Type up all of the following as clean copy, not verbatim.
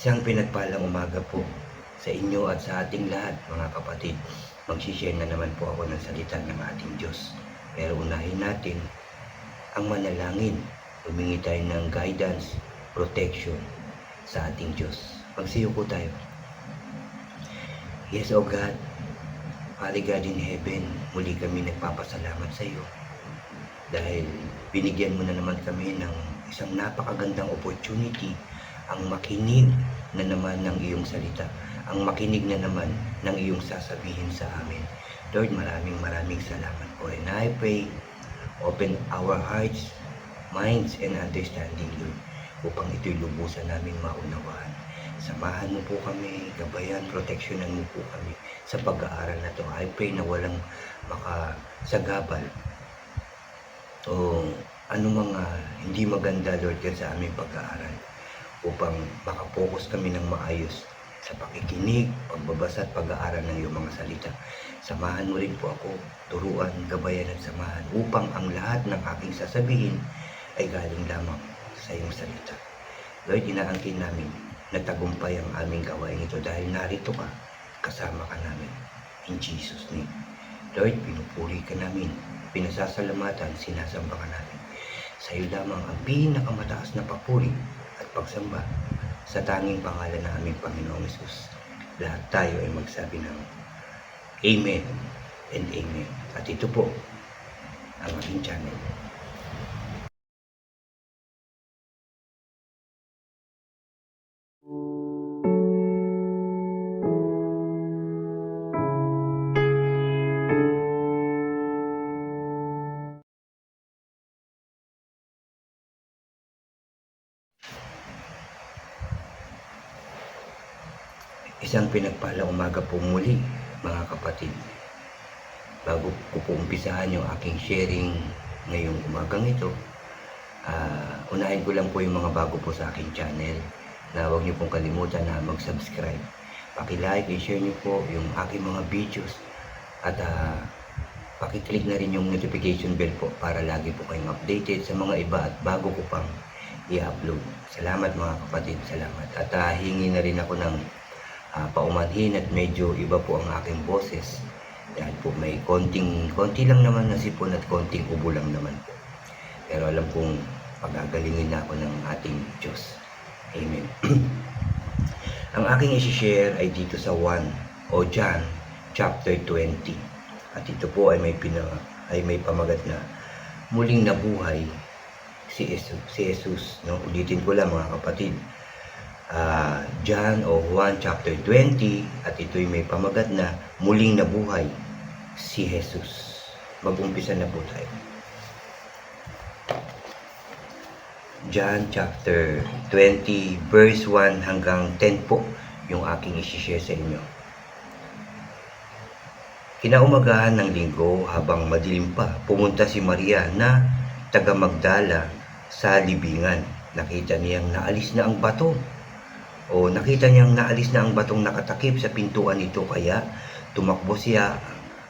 Isang pinagpalang umaga po sa inyo at sa ating lahat, mga kapatid. Mag-share na naman po ako ng salita ng ating Diyos. Pero unahin natin ang manalangin. Humingi tayo ng guidance, protection sa ating Diyos. Magsiyo po tayo. Yes, O God, Father God in heaven, muli kami nagpapasalamat sa iyo dahil binigyan mo na naman kami ng isang napakagandang opportunity ang makinig na naman ng iyong salita, ang makinig na naman ng iyong sasabihin sa amin. Lord, maraming salamat po. And I pray, open our hearts, minds, and understanding, Lord, upang ito'y lubusan naming maunawaan. Samahan mo po kami, gabayan, proteksyonan mo po kami sa pag-aaral na ito. I pray na walang makasagabal o ano mga hindi maganda, Lord God, sa aming pag-aaral, upang makapokus kami ng maayos sa pakikinig, pagbabasa at pag-aaral ng iyong mga salita. Samahan mo rin po ako, turuan, gabayan at samahan upang ang lahat ng aking sasabihin ay galing lamang sa iyong salita. Lord, inaangkin namin na tagumpay ang aming gawain ito dahil narito ka, kasama ka namin. In Jesus' name. Lord, pinupuri ka namin, pinasasalamatan, sinasamba ka namin. Sa iyo lamang ang pinakamataas na papuri at pagsamba sa tanging pangalan ng aming Panginoong Hesus. Lahat tayo ay magsabi ng Amen and Amen. At ito po ang aking channel. Isang pinagpalang umaga po muli, mga kapatid. Bago ko po umpisahan yung aking sharing ngayong umagang ito, unahin ko lang po yung mga bago po sa aking channel na huwag niyo pong kalimutan na mag-subscribe. Paki-like and share niyo po yung aking mga videos at paki-click na rin yung notification bell po para lagi po kayong updated sa mga iba at bago ko pang i-upload. Salamat mga kapatid, salamat. At hingi na rin ako ng paumanhin at medyo iba po ang aking boses dahil po may konti lang naman na sipon at konting ubo lang naman po, pero alam kong pagagalingin na ako ng ating Diyos. Amen. Ang aking isi-share ay dito sa John chapter 20 at ito po ay may pamagat na muling nabuhay si Jesus, no? Ulitin ko lang mga kapatid, John o Juan chapter 20 at ito'y may pamagat na muling nabuhay si Jesus. Mag-umpisa na po tayo. John chapter 20 verse 1 hanggang 10 po yung aking isi-share sa inyo. Kinaumagahan ng linggo habang madilim pa, pumunta si Maria na taga Magdala sa libingan. Nakita niyang naalis na ang bato batong nakatakip sa pintuan nito, kaya tumakbo siya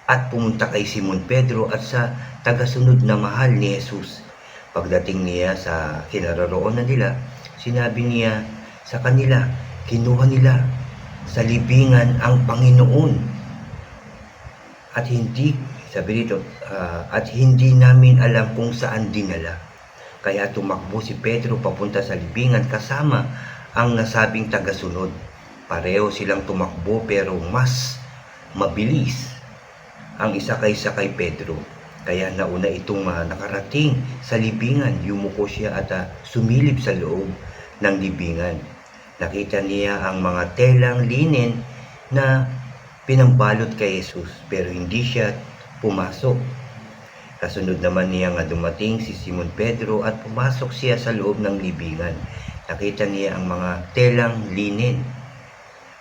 at pumunta kay Simon Pedro at sa tagasunod na mahal ni Jesus. Pagdating niya sa kinaroroonan nila, sinabi niya sa kanila, kinuha nila sa libingan ang Panginoon at hindi namin alam kung saan dinala. Kaya tumakbo si Pedro papunta sa libingan kasama ang nasabing tagasunod. Pareho silang tumakbo pero mas mabilis ang isa kaysa kay Pedro. Kaya nauna itong nakarating sa libingan, yumuko siya at sumilip sa loob ng libingan. Nakita niya ang mga telang linen na pinambalot kay Jesus, pero hindi siya pumasok. Kasunod naman niya nga dumating si Simon Pedro at pumasok siya sa loob ng libingan. Nakita niya ang mga telang linen,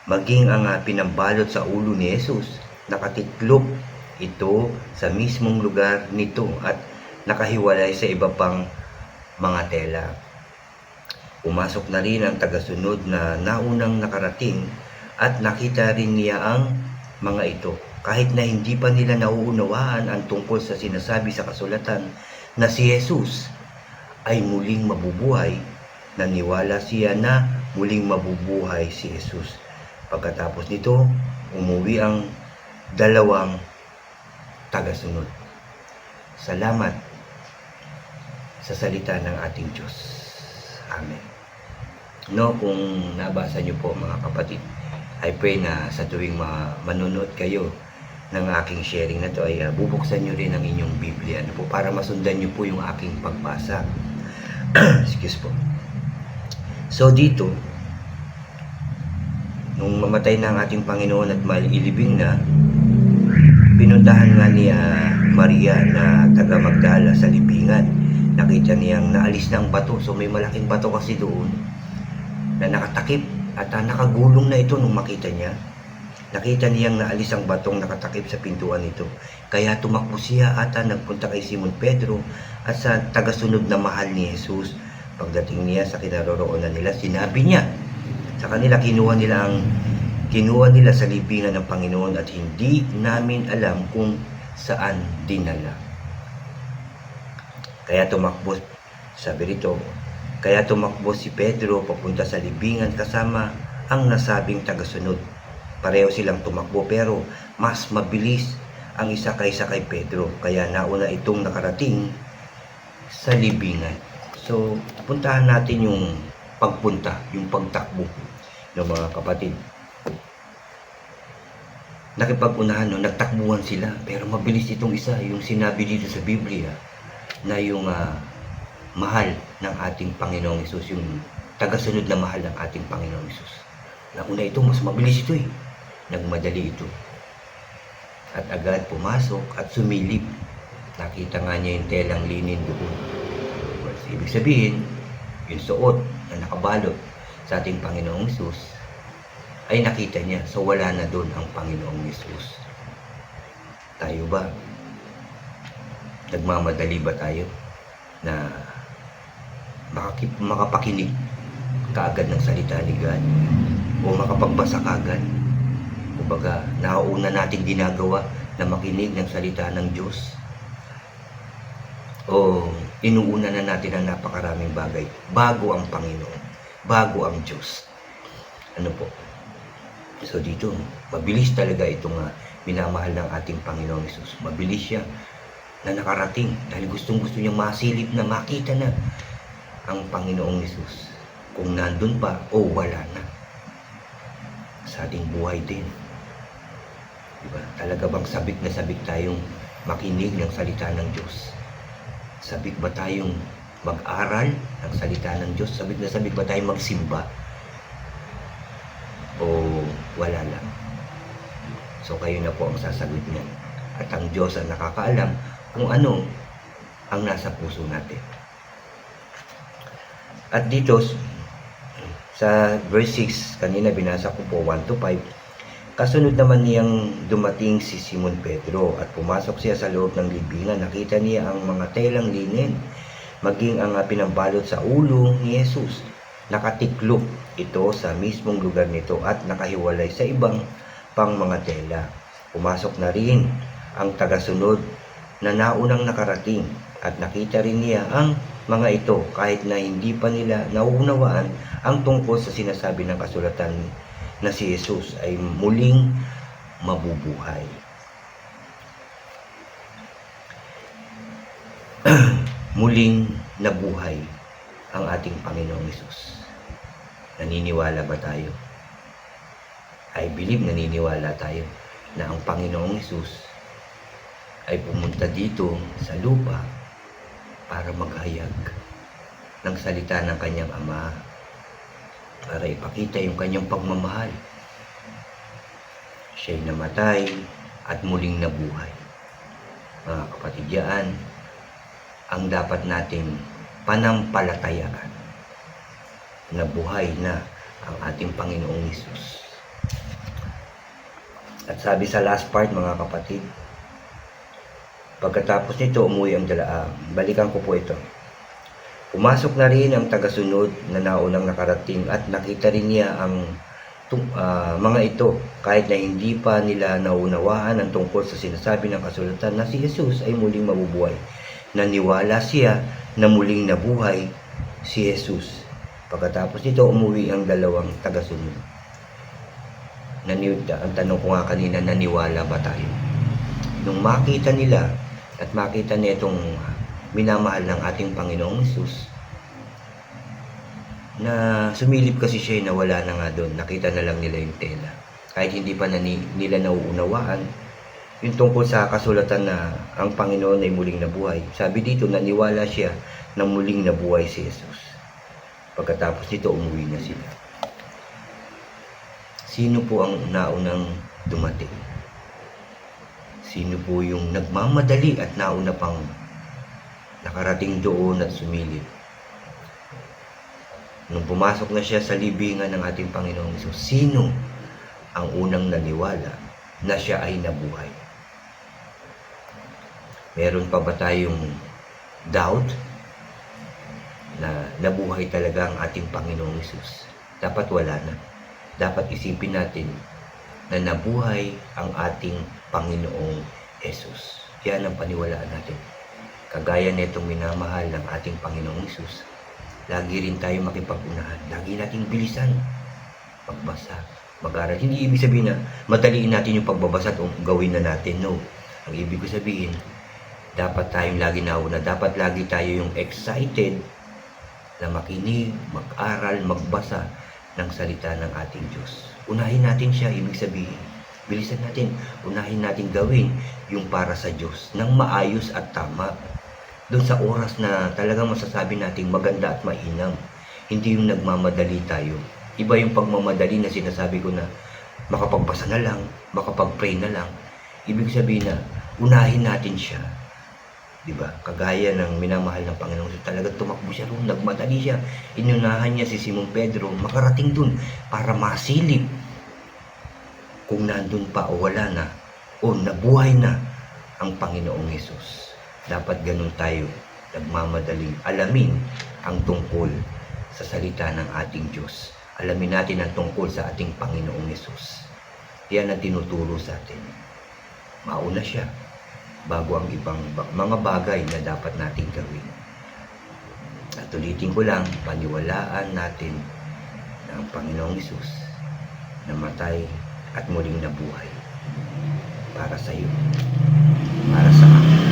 maging ang pinambalot sa ulo ni Jesus. Nakatiklop ito sa mismong lugar nito at nakahiwalay sa iba pang mga tela. Pumasok na rin ang tagasunod na naunang nakarating at nakita rin niya ang mga ito. Kahit na hindi pa nila nauunawaan ang tungkol sa sinasabi sa kasulatan na si Jesus ay muling mabubuhay, naniwala siya na muling mabubuhay si Jesus. Pagkatapos nito, umuwi ang dalawang tagasunod. Salamat sa salita ng ating Diyos. Amen. No, kung nabasa niyo po mga kapatid, I pray na sa tuwing manonood kayo ng aking sharing na to ay bubuksan niyo rin ang inyong Biblia po, para masundan niyo po yung aking pagbasa. Excuse po. So dito, nung mamatay na ang ating Panginoon at mailibing na, pinuntahan nga ni Maria na taga Magdala sa libingan. Nakita niyang naalis na ang bato. So may malaking bato kasi doon na nakatakip at nakagulong na ito nung makita niya. Nakita niyang naalis ang batong nakatakip sa pintuan nito. Kaya tumakbo siya at nagpunta kay Simon Pedro at sa tagasunod na mahal ni Jesus. Pagdating niya sa kinaroroonan nila, sinabi niya sa kanila, kinuha nila sa libingan ng Panginoon at hindi namin alam kung saan dinala. Kaya tumakbo si Pedro papunta sa libingan kasama ang nasabing tagasunod. Pareho silang tumakbo pero mas mabilis ang isa kaysa kay Pedro. Kaya nauna itong nakarating sa libingan. So, puntahan natin yung pagpunta, yung pagtakbo ng mga kapatid. Nakipag-unahan, nagtakbuhan sila. Pero mabilis itong isa, yung sinabi dito sa Biblia, na yung mahal ng ating Panginoong Hesus, yung tagasunod na mahal ng ating Panginoong Hesus. Nauna ito, mas mabilis ito nagmadali ito. At agad pumasok at sumilip. Nakita nga niya yung telang linin doon. Ibig sabihin, yung suot na nakabalot sa ating Panginoong Hesus ay nakita niya. So wala na doon ang Panginoong Hesus. Tayo ba? Nagmamadali ba tayo na makapakinig kaagad ng salita ni God o makapagbasa kaagad? Kumbaga, nauuna nating ginagawa na makinig ng salita ng Diyos o inuuna na natin ang napakaraming bagay bago ang Panginoon, bago ang Diyos. Ano po? So dito, mabilis talaga itong minamahal ng ating Panginoong Hesus. Mabilis siya na nakarating dahil gustong-gusto niyang masilip na makita na ang Panginoong Hesus kung nandun pa o wala na sa ating buhay din. Diba? Talaga bang sabik na sabik tayong makinig ng salita ng Diyos? Sabik ba tayong mag-aral ng salita ng Diyos? Sabik na sabik ba tayong magsimba? O wala lang? So kayo na po ang sasagot niyan. At ang Diyos ang nakakaalam kung ano ang nasa puso natin. At dito, sa verse 6, kanina binasa ko po 1-5, kasunod naman niyang dumating si Simon Pedro at pumasok siya sa loob ng libingan. Nakita niya ang mga telang linen, maging ang pinambalot sa ulo ni Jesus. Nakatiklop ito sa mismong lugar nito at nakahiwalay sa ibang pang mga tela. Pumasok na rin ang tagasunod na naunang nakarating at nakita rin niya ang mga ito kahit na hindi pa nila nauunawaan ang tungkol sa sinasabi ng kasulatan na si Jesus ay muling mabubuhay. Muling nabuhay ang ating Panginoong Hesus. Naniniwala ba tayo? I believe naniniwala tayo na ang Panginoong Hesus ay pumunta dito sa lupa para maghayag ng salita ng kanyang Ama, para ipakita yung kanyang pagmamahal. Siya'y namatay at muling nabuhay. Mga kapatid, yan ang dapat nating panampalatayaan, na buhay na ang ating Panginoong Hesus. At sabi sa last part, mga kapatid, pagkatapos nito, umuwi ang balikan ko po ito. Pumasok na rin ang tagasunod na naunang nakarating at nakita rin niya ang mga ito kahit na hindi pa nila naunawaan ang tungkol sa sinasabi ng kasulatan na si Jesus ay muling mabubuhay. Naniwala siya na muling nabuhay si Jesus. Pagkatapos nito, umuwi ang dalawang tagasunod. Ang tanong ko nga kanina, naniwala ba tayo? Nung makita nila at makita nitong minamahal ng ating Panginoong Hesus, na sumilip kasi siya, na wala na nga doon. Nakita na lang nila yung tela. Kahit hindi pa nila nauunawaan yung tungkol sa kasulatan na ang Panginoon ay muling nabuhay. Sabi dito, naniwala siya na muling nabuhay si Jesus. Pagkatapos nito, umuwi na sila. Sino po ang naunang dumating? Sino po yung nagmamadali at nauna pang nakarating doon at sumilip? Nung pumasok na siya sa libingan ng ating Panginoong Hesus, sino ang unang naniwala na siya ay nabuhay? Meron pa ba tayong doubt na nabuhay talaga ang ating Panginoong Hesus? Dapat wala na. Dapat isipin natin na nabuhay ang ating Panginoong Hesus. Yan ang paniwalaan natin. Kagaya nitong minamahal ng ating Panginoong Hesus, lagi rin tayo makipag-unahan. Lagi nating bilisan pagbasa, mag-aral. Hindi ibig sabihin na madaliin natin yung pagbabasa at gawin na natin. No. Ang ibig ko sabihin, dapat tayong lagi nauna. Dapat lagi tayo yung excited na makinig, mag-aral, magbasa ng salita ng ating Diyos. Unahin natin siya, ibig sabihin. Bilisan natin, unahin natin gawin yung para sa Diyos ng maayos at tama. Doon sa oras na talagang masasabi natin maganda at mainam. Hindi yung nagmamadali tayo. Iba yung pagmamadali na sinasabi ko na makapagbasa na lang, makapag-pray na lang. Ibig sabihin na unahin natin siya. Diba? Kagaya ng minamahal ng Panginoon, talagang tumakbo siya doon, nagmadali siya. Inunahan niya si Simon Pedro, makarating doon para masilip kung nandun pa o wala na o nabuhay na ang Panginoong Hesus. Dapat ganun tayo, nagmamadaling alamin ang tungkol sa salita ng ating Diyos. Alamin natin ang tungkol sa ating Panginoong Hesus. Yan ang tinuturo sa atin. Mauna siya bago ang ibang mga bagay na dapat nating gawin. At ulitin ko lang, paniwalaan natin na ang Panginoong Hesus namatay at muling nabuhay para sa iyo, para sa akin,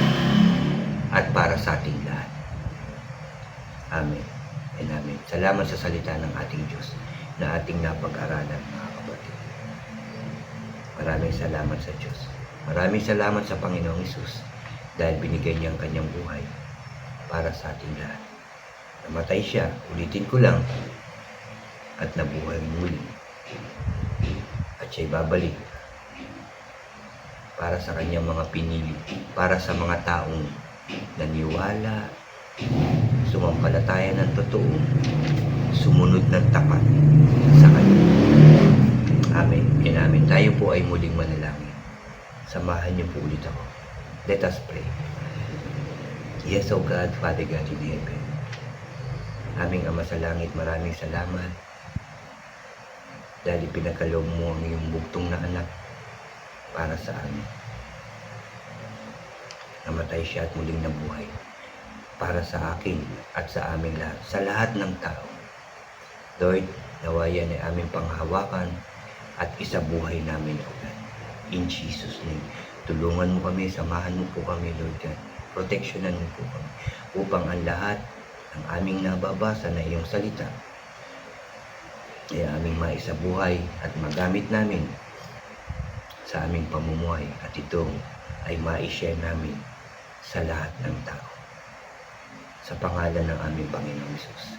at para sa ating lahat. Amen and amen. Salamat sa salita ng ating Diyos na ating napag-aralan, mga kapatid. Maraming salamat sa Diyos. Maraming salamat sa Panginoong Hesus dahil binigay niya ang kanyang buhay para sa ating lahat. Namatay siya, ulitin ko lang, at nabuhay muli. At siya'y babalik para sa kanyang mga pinili, para sa mga taong naniwala, sumampalataya ng totoo, sumunod ng tapat sa kanya. Amen. And amen. Tayo po ay muling manalangin. Samahan niyo po ulit ako. Let us pray. Yes, O God, Father God in heaven. Aming Ama sa langit, maraming salamat dahil pinagkaloob mo ang iyong bugtong na anak para sa amin. Namatay siya at muling nabuhay para sa akin at sa aming lahat, sa lahat ng tao. Lord, nawayan ay aming panghawakan at isabuhay namin, O God. In Jesus' name, tulungan mo kami, samahan mo po kami, Lord God. Proteksyonan mo po kami upang ang lahat ng aming nababasa na iyong salita ay aming maisabuhay at magamit namin sa aming pamumuhay at ito ay ma-share namin sa lahat ng tao. Sa pangalan ng aming Panginoong Hesus.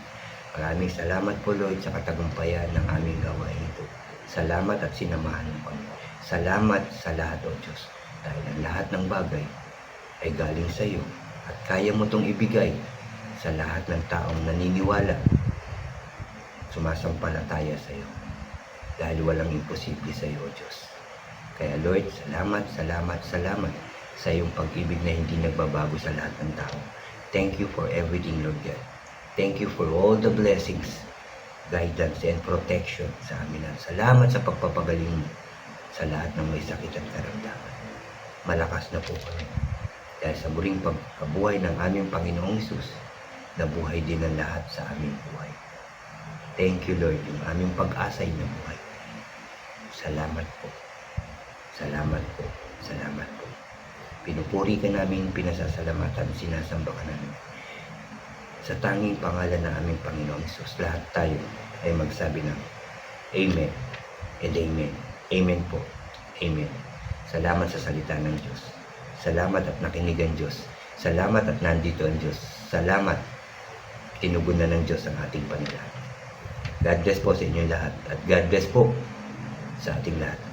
Maraming salamat po, Lord, sa katagumpayan ng aming gawain ito. Salamat at sinamahan mo kami. Salamat sa lahat, O Diyos, dahil ang lahat ng bagay ay galing sa iyo at kaya mo itong ibigay sa lahat ng taong naniniwala, sumasampalataya sa iyo, dahil walang imposible sa iyo, O Diyos. Kaya Lord, salamat, salamat, salamat sa iyong pag-ibig na hindi nagbabago sa lahat ng tao. Thank you for everything, Lord God. Thank you for all the blessings, guidance, and protection sa amin. Salamat sa pagpapagaling mo sa lahat ng may sakit at karamdaman. Malakas na po kami. Dahil sa muling pagkabuhay ng aming Panginoong Hesus, nabuhay din ang lahat sa aming buhay. Thank you, Lord, yung aming pag-asay na buhay. Salamat po. Salamat po. Salamat po. Pinupuri ka namin, pinasasalamatan, sinasamba ka namin. Sa tanging pangalan ng aming Panginoong Hesus, lahat tayo ay magsabi ng Amen and Amen. Amen po. Amen. Salamat sa salita ng Diyos. Salamat at nakinig ang Diyos. Salamat at nandito ang Diyos. Salamat. Tinugon na ng Diyos ang ating panalangin. God bless po sa inyong lahat. At God bless po sa ating lahat.